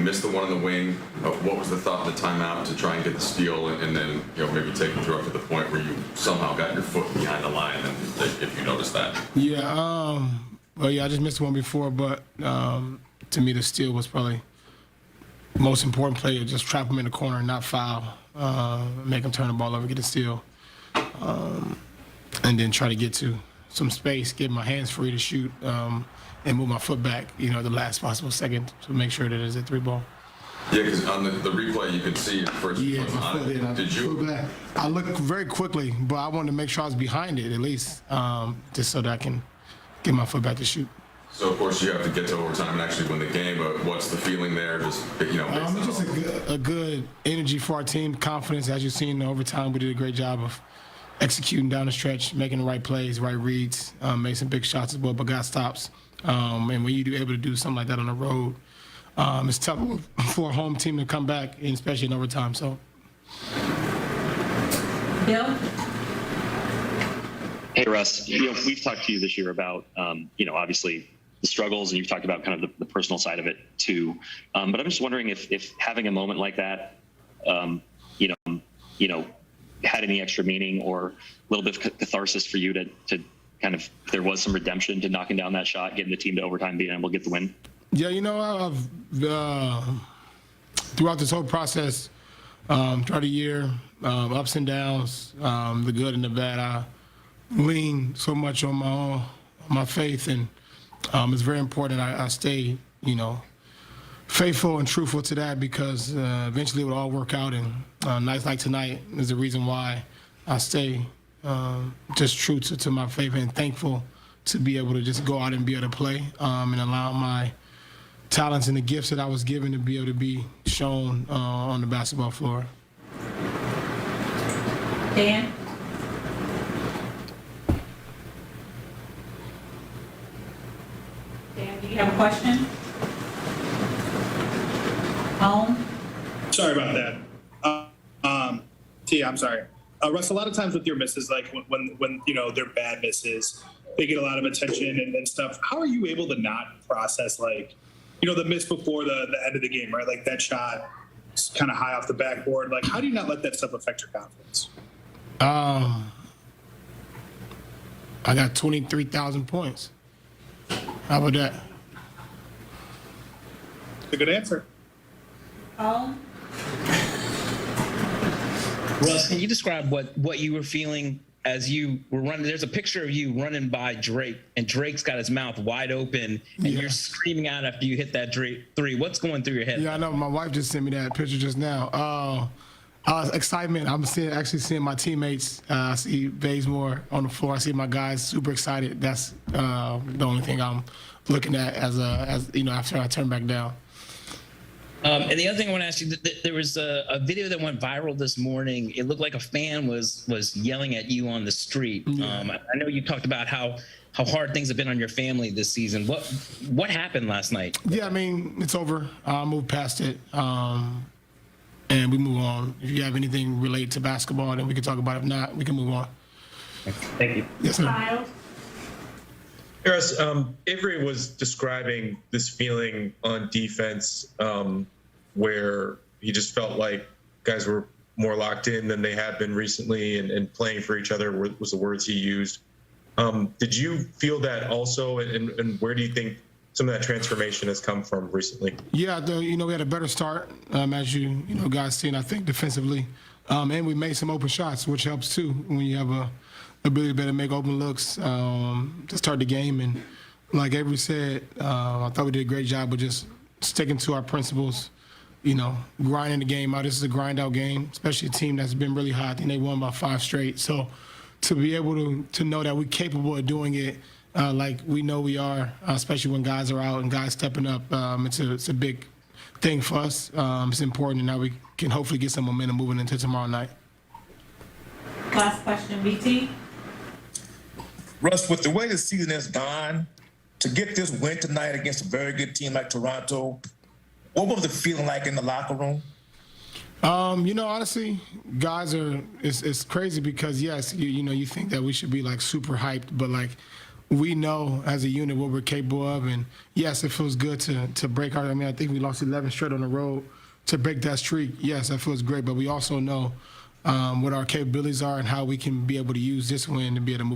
missed the one in the wing. What was the thought of the timeout to try and get the steal, and then maybe take it through up to the point where you somehow got your foot behind the line, and if you noticed that? Yeah. Well, yeah, I just missed one before, but to me, the steal was probably the most important play. Just trap him in the corner, not foul, make him turn the ball over, get a steal, and then try to get to some space, get my hands free to shoot, and move my foot back, the last possible second to make sure that it's a 3-ball. Yeah, because on the replay you could see it first. Yeah, Did you? I looked very quickly, but I wanted to make sure I was behind it at least, just so that I can get my foot back to shoot. So of course you have to get to overtime and actually win the game. But what's the feeling there? Just just a good energy for our team, confidence. As you've seen in the overtime, we did a great job of executing down the stretch, making the right plays, right reads, made some big shots as well, but got stops. And when you're able to do something like that on the road, it's tough for a home team to come back, and especially in overtime. So, Bill? Hey, Russ. We've talked to you this year about, obviously the struggles, and you've talked about kind of the personal side of it too. But I'm just wondering if having a moment like that, had any extra meaning or a little bit of catharsis for you to kind of, if there was some redemption to knocking down that shot, getting the team to overtime, being able to get the win? Yeah, I've throughout this whole process, throughout the year, ups and downs, the good and the bad, I lean so much on my faith, and it's very important I stay, faithful and truthful to that, because eventually it will all work out. And nights like tonight is the reason why I stay just true to my faith, and thankful to be able to just go out and be able to play, and allow my talents and the gifts that I was given to be able to be shown on the basketball floor. Dan? Dan, do you have a question? Home? Sorry about that. T, I'm sorry. Russ, a lot of times with your misses, like when they're bad misses, they get a lot of attention and stuff. How are you able to not process, the miss before the end of the game, right? Like that shot is kind of high off the backboard. Like, how do you not let that stuff affect your confidence? I got 23,000 points. How about that? It's a good answer. Home? Russ, can you describe what you were feeling as you were running? There's a picture of you running by Drake, and Drake's got his mouth wide open, and you're screaming out after you hit that three. What's going through your head? Yeah, I know. My wife just sent me that picture just now. Excitement. I'm actually seeing my teammates. I see Bazemore on the floor. I see my guys super excited. That's the only thing I'm looking at as after I turn back down. And the other thing I want to ask you, there was a video that went viral this morning. It looked like a fan was yelling at you on the street. I know you talked about how hard things have been on your family this season. What happened last night? Yeah, I mean, it's over. I moved past it, and we move on. If you have anything related to basketball, then we can talk about it. If not, we can move on. Thank you. Yes, sir. Miles? Harris, Avery was describing this feeling on defense where he just felt like guys were more locked in than they have been recently, and playing for each other was the words he used. Did you feel that also, and where do you think some of that transformation has come from recently? Yeah, we had a better start, as you guys seen, I think, defensively. And we made some open shots, which helps too when you have a ability to better make open looks to start the game. And like Avery said, I thought we did a great job of just sticking to our principles, grinding the game out. This is a grind out game, especially a team that's been really hot. I think they won by 5 straight. So to be able to know that we're capable of doing it like we know we are, especially when guys are out and guys stepping up, it's a big thing for us. It's important, and now we can hopefully get some momentum moving into tomorrow night. Last question, BT? Russ, with the way the season has gone, to get this win tonight against a very good team like Toronto, what was the feeling like in the locker room? Honestly, guys it's crazy because yes, you think that we should be like super hyped, but like we know as a unit what we're capable of, and yes, it feels good to break our. I mean, I think we lost 11 straight on the road. To break that streak, yes, that feels great. But we also know what our capabilities are and how we can be able to use this win to be able to move